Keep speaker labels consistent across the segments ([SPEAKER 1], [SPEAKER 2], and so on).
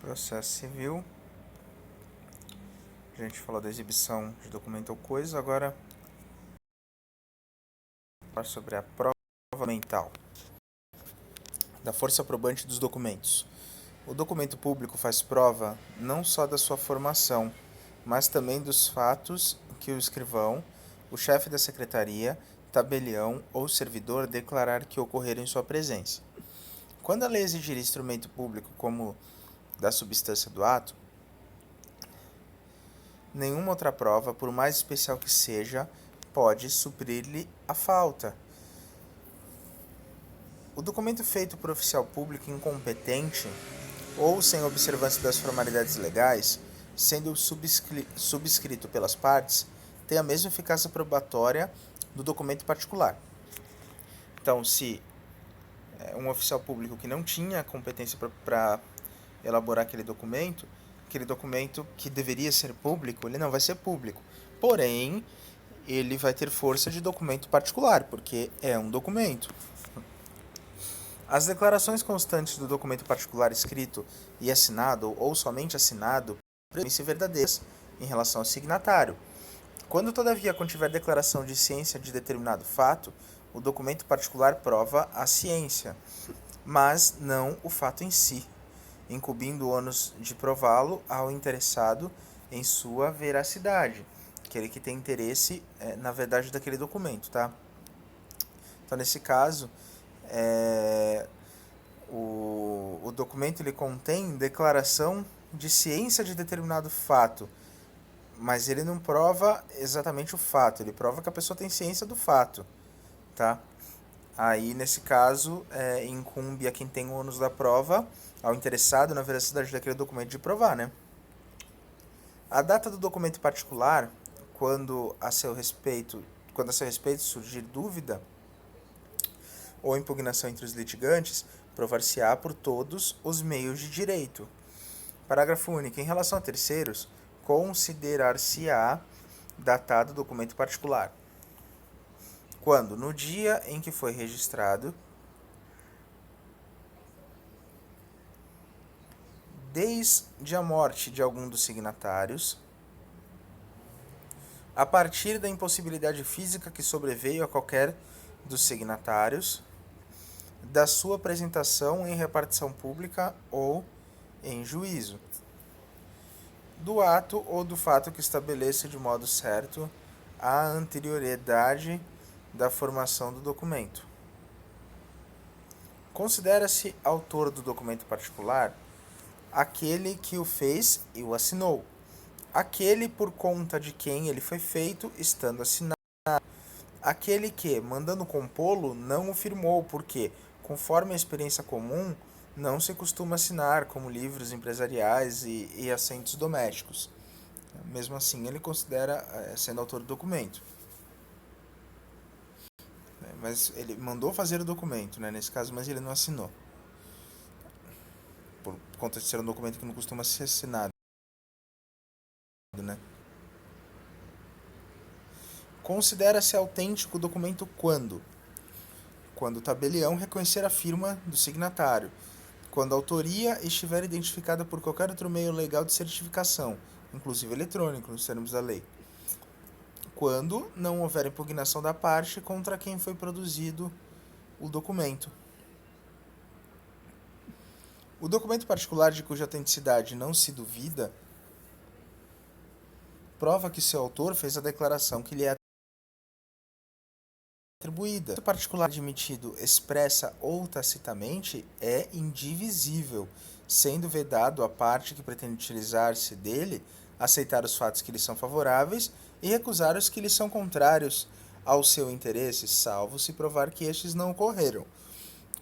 [SPEAKER 1] Processo civil. A gente falou da exibição de documento ou coisa, agora falar sobre a prova mental da força probante dos documentos. O documento público faz prova não só da sua formação, mas também dos fatos que o escrivão, o chefe da secretaria, tabelião ou servidor declarar que ocorreram em sua presença. Quando a lei exigir instrumento público como da substância do ato, nenhuma outra prova, por mais especial que seja, pode suprir-lhe a falta. O documento feito por oficial público incompetente ou sem observância das formalidades legais, sendo subscrito pelas partes, tem a mesma eficácia probatória do documento particular. Então, se um oficial público que não tinha competência para elaborar aquele documento que deveria ser público, ele não vai ser público. Porém, ele vai ter força de documento particular, porque é um documento. As declarações constantes do documento particular escrito e assinado, ou somente assinado, devem ser verdadeiras em relação ao signatário. Quando, todavia, contiver declaração de ciência de determinado fato, o documento particular prova a ciência, mas não o fato em si, incumbindo o ônus de prová-lo ao interessado em sua veracidade, aquele que tem interesse na verdade daquele documento, tá? Então, nesse caso, o documento ele contém declaração de ciência de determinado fato, mas ele não prova exatamente o fato, ele prova que a pessoa tem ciência do fato, tá? Aí, nesse caso, incumbe a quem tem o ônus da prova, ao interessado na veracidade daquele documento, de provar, né? A data do documento particular, quando a seu respeito surgir dúvida ou impugnação entre os litigantes, provar-se-á por todos os meios de direito. Parágrafo único. Em relação a terceiros, considerar-se-á datado o documento particular quando, no dia em que foi registrado, desde a morte de algum dos signatários, a partir da impossibilidade física que sobreveio a qualquer dos signatários, da sua apresentação em repartição pública ou em juízo, do ato ou do fato que estabeleça de modo certo a anterioridade da formação do documento. Considera-se autor do documento particular aquele que o fez e o assinou, aquele por conta de quem ele foi feito, estando assinado, aquele que, mandando compô-lo, não o firmou, porque, conforme a experiência comum, não se costuma assinar como livros empresariais e assentos domésticos. Mesmo assim, ele considera sendo autor do documento. Mas ele mandou fazer o documento, né, nesse caso, mas ele não assinou. Por conta de ser um documento que não costuma ser assinado, né? Considera-se autêntico o documento quando o tabelião reconhecer a firma do signatário, quando a autoria estiver identificada por qualquer outro meio legal de certificação, inclusive eletrônico, nos termos da lei, quando não houver impugnação da parte contra quem foi produzido o documento. O documento particular de cuja autenticidade não se duvida prova que seu autor fez a declaração que lhe é atribuída. O particular admitido expressa ou tacitamente é indivisível, sendo vedado à parte que pretende utilizar-se dele aceitar os fatos que lhe são favoráveis e recusar os que lhe são contrários ao seu interesse, salvo se provar que estes não ocorreram.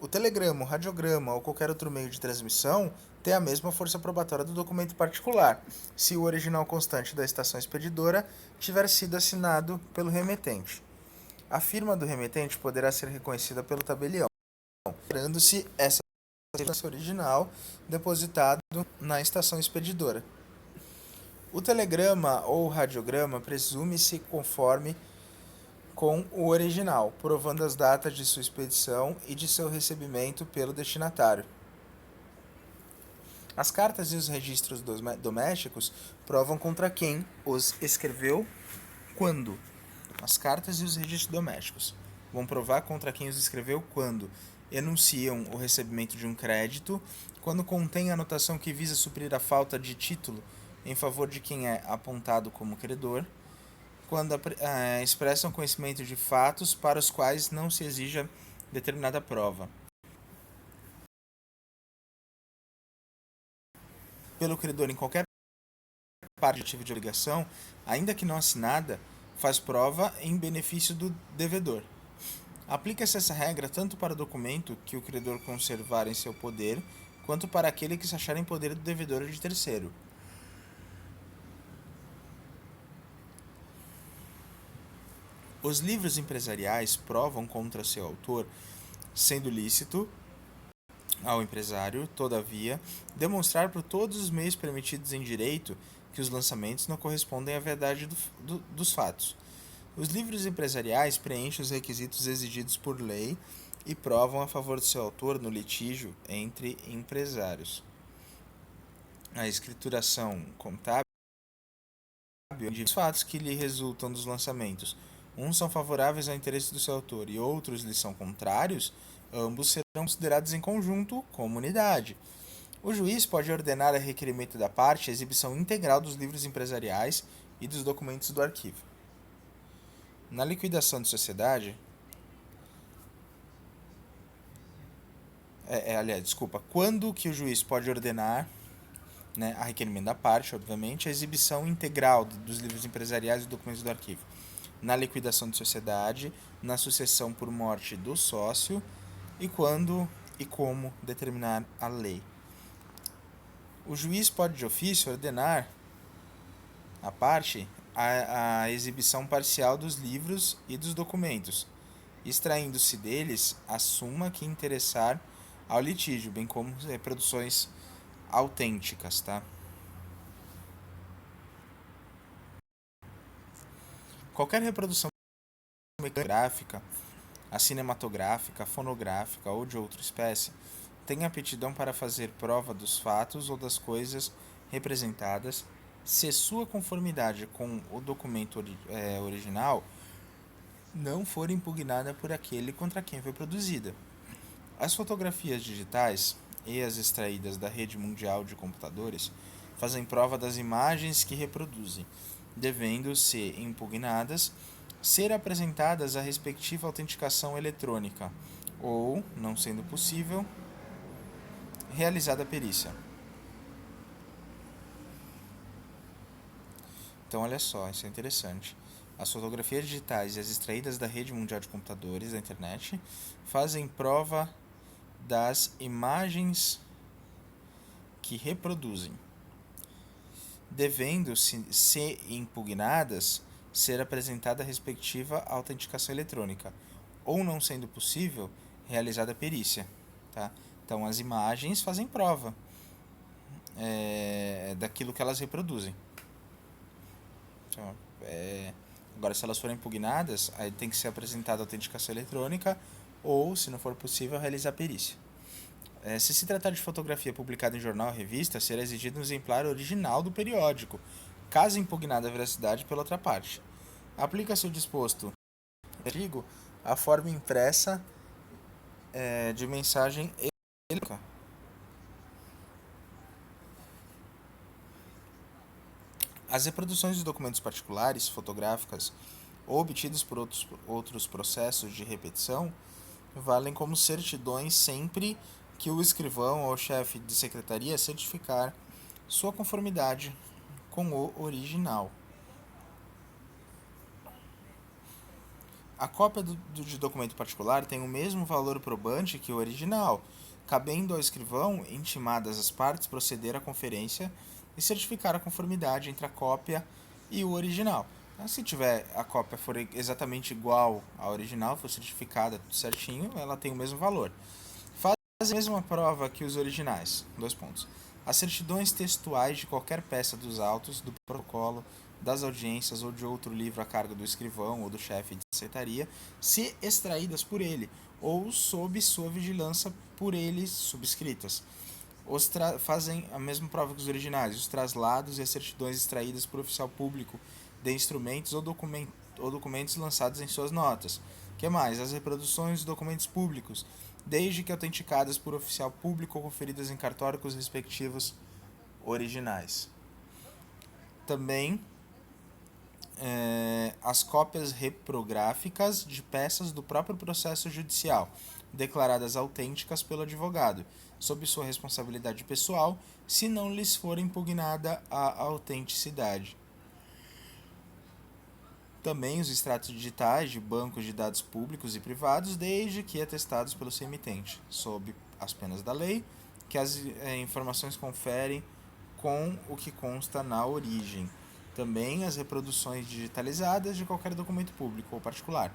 [SPEAKER 1] O telegrama, o radiograma ou qualquer outro meio de transmissão tem a mesma força probatória do documento particular, se o original constante da estação expedidora tiver sido assinado pelo remetente. A firma do remetente poderá ser reconhecida pelo tabelião, considerando-se essa original depositado na estação expedidora. O telegrama ou radiograma presume-se conforme com o original, provando as datas de sua expedição e de seu recebimento pelo destinatário. As cartas e os registros domésticos provam contra quem os escreveu quando. As cartas e os registros domésticos vão provar contra quem os escreveu quando enunciam o recebimento de um crédito, quando contém a anotação que visa suprir a falta de título em favor de quem é apontado como credor, quando expressam conhecimento de fatos para os quais não se exija determinada prova. Pelo credor em qualquer parte ativa de obrigação, ainda que não assinada, faz prova em benefício do devedor. Aplica-se essa regra tanto para o documento que o credor conservar em seu poder, quanto para aquele que se achar em poder do devedor ou de terceiro. Os livros empresariais provam contra seu autor, sendo lícito ao empresário, todavia, demonstrar por todos os meios permitidos em direito que os lançamentos não correspondem à verdade dos fatos. Os livros empresariais preenchem os requisitos exigidos por lei e provam a favor do seu autor no litígio entre empresários. A escrituração contábil de os fatos que lhe resultam dos lançamentos. Uns são favoráveis ao interesse do seu autor e outros lhe são contrários, ambos serão considerados em conjunto como unidade. O juiz pode ordenar a requerimento da parte a exibição integral dos livros empresariais e dos documentos do arquivo. Na liquidação de sociedade, quando que o juiz pode ordenar, a requerimento da parte, obviamente, a exibição integral dos livros empresariais e documentos do arquivo? Na liquidação de sociedade, na sucessão por morte do sócio e quando e como determinar a lei. O juiz pode de ofício ordenar à parte a exibição parcial dos livros e dos documentos, extraindo-se deles a suma que interessar ao litígio, bem como reproduções autênticas, tá? Qualquer reprodução gráfica, a cinematográfica, fonográfica ou de outra espécie, tem aptidão para fazer prova dos fatos ou das coisas representadas, se sua conformidade com o documento original não for impugnada por aquele contra quem foi produzida. As fotografias digitais e as extraídas da rede mundial de computadores fazem prova das imagens que reproduzem, devendo ser impugnadas, ser apresentadas a respectiva autenticação eletrônica, ou, não sendo possível, realizada a perícia. Então, olha só, isso é interessante. As fotografias digitais e as extraídas da rede mundial de computadores, da internet, fazem prova das imagens que reproduzem, devendo ser impugnadas, ser apresentada a respectiva autenticação eletrônica, ou não sendo possível, realizada a perícia. Tá? Então, as imagens fazem prova daquilo que elas reproduzem. Então, agora, se elas forem impugnadas, aí tem que ser apresentada a autenticação eletrônica ou, se não for possível, realizar a perícia. Se se tratar de fotografia publicada em jornal ou revista, será exigido um exemplar original do periódico, caso impugnada a veracidade pela outra parte. Aplica-se o disposto artigo à forma impressa de mensagem eletrônica. As reproduções de documentos particulares, fotográficas ou obtidos por outros processos de repetição valem como certidões sempre que o escrivão ou chefe de secretaria certificar sua conformidade com o original. A cópia de documento particular tem o mesmo valor probante que o original, cabendo ao escrivão, intimadas as partes, proceder à conferência e certificar a conformidade entre a cópia e o original. Se tiver a cópia for exatamente igual à original, for certificada tudo certinho, ela tem o mesmo valor. Faz a mesma prova que os originais. 2 pontos. As certidões textuais de qualquer peça dos autos, do protocolo, das audiências ou de outro livro a cargo do escrivão ou do chefe de secretaria, se extraídas por ele ou sob sua vigilância por ele subscritas. fazem a mesma prova que os originais, os traslados e as certidões extraídas por oficial público de instrumentos ou documentos lançados em suas notas. Que mais? As reproduções de documentos públicos, desde que autenticadas por oficial público ou conferidas em cartório com os respectivos originais. Também as cópias reprográficas de peças do próprio processo judicial, declaradas autênticas pelo advogado, sob sua responsabilidade pessoal, se não lhes for impugnada a autenticidade. Também os extratos digitais de bancos de dados públicos e privados, desde que atestados pelo seu emitente, sob as penas da lei, que as informações conferem com o que consta na origem. Também as reproduções digitalizadas de qualquer documento público ou particular,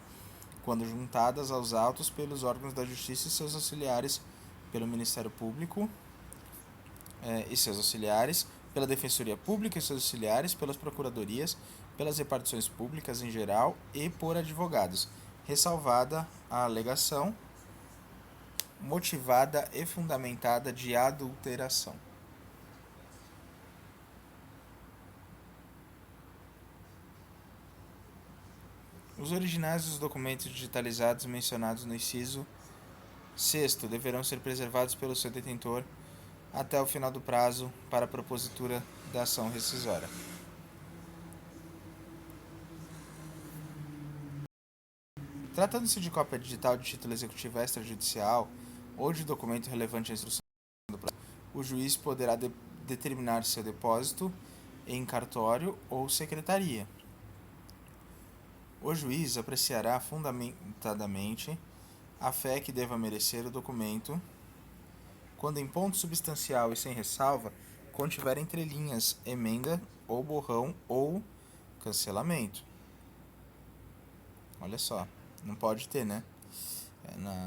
[SPEAKER 1] quando juntadas aos autos pelos órgãos da Justiça e seus auxiliares, pelo Ministério Público e seus auxiliares, pela Defensoria Pública e seus auxiliares, pelas Procuradorias, pelas repartições públicas em geral e por advogados, ressalvada a alegação motivada e fundamentada de adulteração. Os originais dos documentos digitalizados mencionados no inciso 6º deverão ser preservados pelo seu detentor até o final do prazo para a propositura da ação rescisória. Tratando-se de cópia digital de título executivo extrajudicial ou de documento relevante à instrução do prazo, o juiz poderá determinar seu depósito em cartório ou secretaria. O juiz apreciará fundamentadamente a fé que deva merecer o documento quando em ponto substancial e sem ressalva contiver entre linhas emenda ou borrão ou cancelamento. Olha só, não pode ter, né?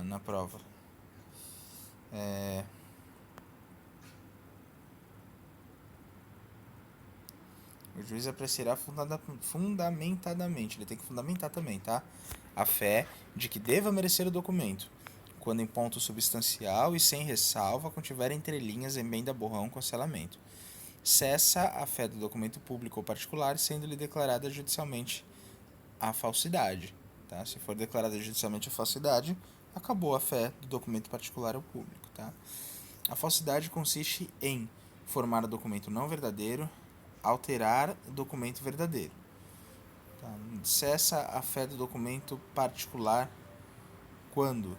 [SPEAKER 1] Na prova. O juiz apreciará fundamentadamente, ele tem que fundamentar também, tá? A fé de que deva merecer o documento, quando em ponto substancial e sem ressalva contiver entre linhas emenda, borrão, cancelamento. Cessa a fé do documento público ou particular, sendo-lhe declarada judicialmente a falsidade. Tá? Se for declarada judicialmente a falsidade, acabou a fé do documento particular ou público. Tá? A falsidade consiste em formar o documento não verdadeiro, alterar o documento verdadeiro. Tá? Cessa a fé do documento particular quando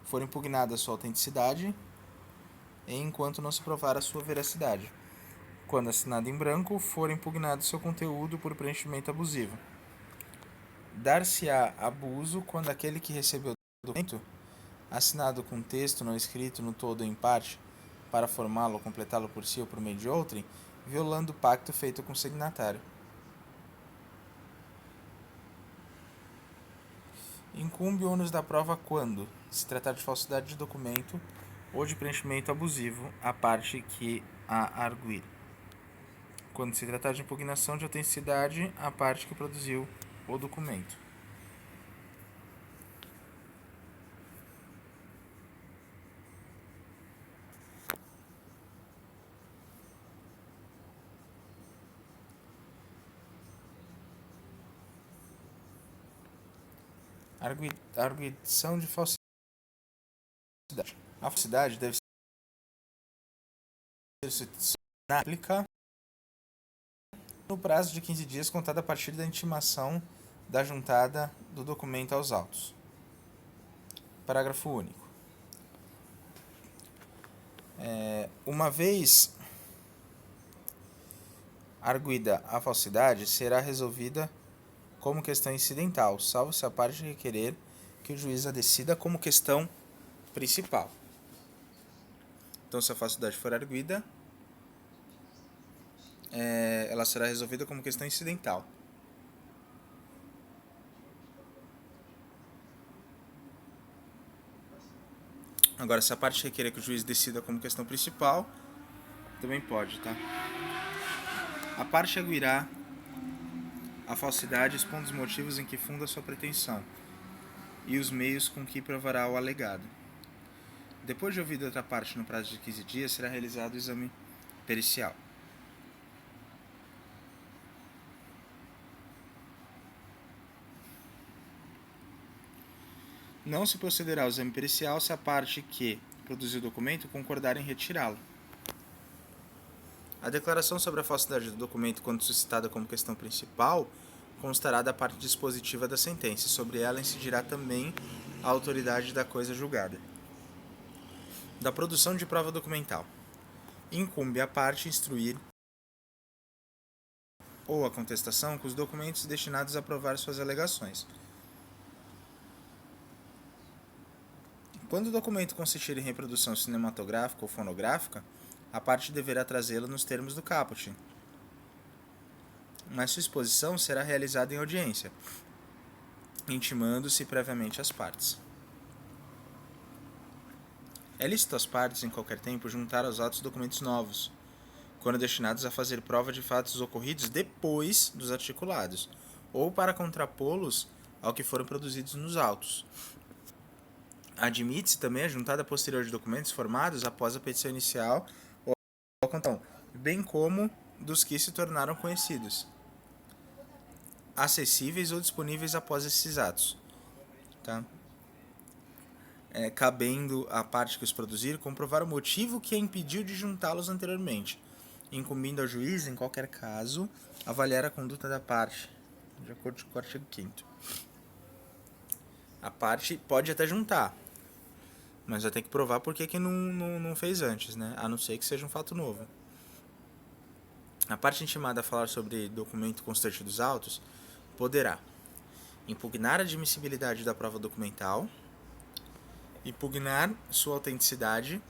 [SPEAKER 1] for impugnada a sua autenticidade e enquanto não se provar a sua veracidade. Quando assinado em branco, for impugnado seu conteúdo por preenchimento abusivo. Dar-se-á abuso quando aquele que recebeu o documento, assinado com texto não escrito no todo ou em parte, para formá-lo ou completá-lo por si ou por meio de outrem, violando o pacto feito com o signatário. Incumbe o ônus da prova quando se tratar de falsidade de documento ou de preenchimento abusivo, a parte que a arguir. Quando se tratar de impugnação de autenticidade, a parte que produziu o documento. Arguição de falsidade. A falsidade deve ser aplicada no prazo de 15 dias contado a partir da intimação da juntada do documento aos autos. Parágrafo único. Uma vez arguida a falsidade, será resolvida como questão incidental, salvo se a parte requerer que o juiz a decida como questão principal. Então, se a falsidade for arguida, ela será resolvida como questão incidental. Agora, se a parte requerer que o juiz decida como questão principal, também pode, tá? A parte arguirá a falsidade expondo os motivos em que funda sua pretensão e os meios com que provará o alegado. Depois de ouvida outra parte no prazo de 15 dias, será realizado o exame pericial. Não se procederá ao exame pericial se a parte que produziu o documento concordar em retirá-lo. A declaração sobre a falsidade do documento, quando suscitada como questão principal, constará da parte dispositiva da sentença, e sobre ela incidirá também a autoridade da coisa julgada. Da produção de prova documental. Incumbe à parte instruir ou a contestação com os documentos destinados a provar suas alegações. Quando o documento consistir em reprodução cinematográfica ou fonográfica, a parte deverá trazê-lo nos termos do caput, mas sua exposição será realizada em audiência, intimando-se previamente às partes. É lícito às partes, em qualquer tempo, juntar aos autos documentos novos, quando destinados a fazer prova de fatos ocorridos depois dos articulados, ou para contrapô-los ao que foram produzidos nos autos. Admite-se também a juntada posterior de documentos formados após a petição inicial ou então, bem como dos que se tornaram conhecidos, acessíveis ou disponíveis após esses atos. Tá? Cabendo à parte que os produzir comprovar o motivo que a impediu de juntá-los anteriormente, incumbindo ao juiz, em qualquer caso, avaliar a conduta da parte, de acordo com o artigo 5º. A parte pode até juntar, mas vai ter que provar por que não fez antes, né? A não ser que seja um fato novo. A parte intimada a falar sobre documento constante dos autos poderá impugnar a admissibilidade da prova documental, impugnar sua autenticidade,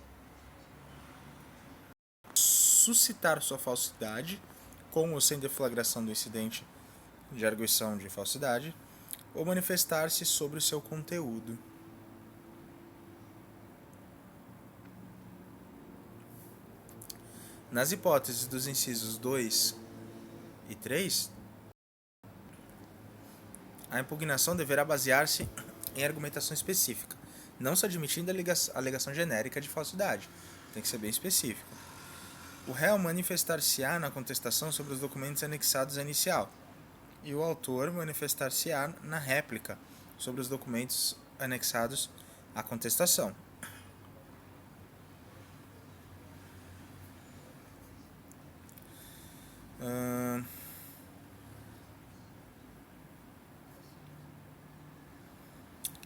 [SPEAKER 1] suscitar sua falsidade, com ou sem deflagração do incidente de arguição de falsidade, ou manifestar-se sobre o seu conteúdo. Nas hipóteses dos incisos 2 e 3, a impugnação deverá basear-se em argumentação específica, não se admitindo a alegação genérica de falsidade. Tem que ser bem específico. O réu manifestar-se-á na contestação sobre os documentos anexados à inicial, e o autor manifestar-se-á na réplica sobre os documentos anexados à contestação.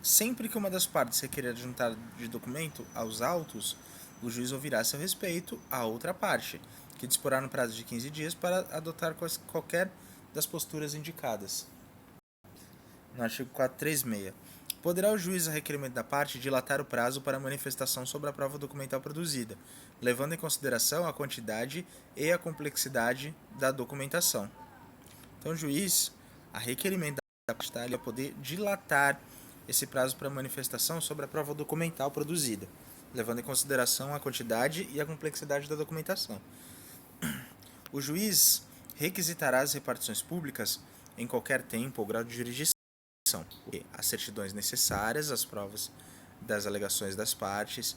[SPEAKER 1] Sempre que uma das partes requerer juntar de documento aos autos, o juiz ouvirá a seu respeito a outra parte, que disporá no prazo de 15 dias para adotar qualquer das posturas indicadas. No artigo 436. Poderá o juiz, a requerimento da parte, dilatar o prazo para manifestação sobre a prova documental produzida, levando em consideração a quantidade e a complexidade da documentação. Então, o juiz, a requerimento da parte, ele vai poder dilatar esse prazo para manifestação sobre a prova documental produzida, levando em consideração a quantidade e a complexidade da documentação. O juiz requisitará as repartições públicas em qualquer tempo ou grau de jurisdição, as certidões necessárias, as provas das alegações das partes.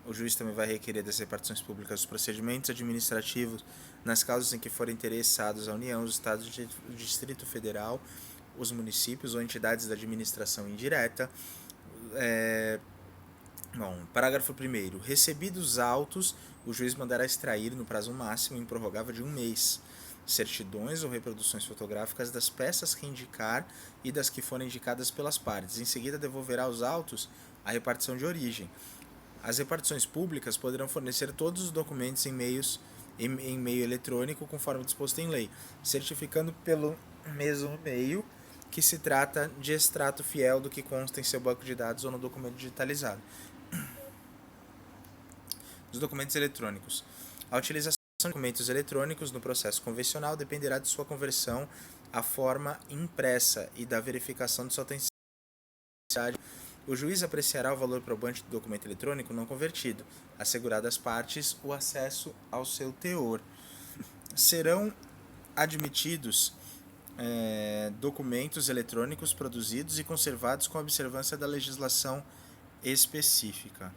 [SPEAKER 1] O juiz também vai requerer das repartições públicas os procedimentos administrativos nas causas em que forem interessados a União, os Estados, o Distrito Federal, os municípios ou entidades da administração indireta. Parágrafo 1º. Recebidos os autos, o juiz mandará extrair, no prazo máximo improrrogável de 1 mês, certidões ou reproduções fotográficas das peças que indicar e das que forem indicadas pelas partes. Em seguida, devolverá os autos à repartição de origem. As repartições públicas poderão fornecer todos os documentos em meio eletrônico, conforme disposto em lei, certificando pelo mesmo meio que se trata de extrato fiel do que consta em seu banco de dados ou no documento digitalizado. Dos documentos eletrônicos. A utilização de documentos eletrônicos no processo convencional dependerá de sua conversão à forma impressa e da verificação de sua autenticidade. O juiz apreciará o valor probante do documento eletrônico não convertido, assegurado às partes o acesso ao seu teor. Serão admitidos documentos eletrônicos produzidos e conservados com observância da legislação específica.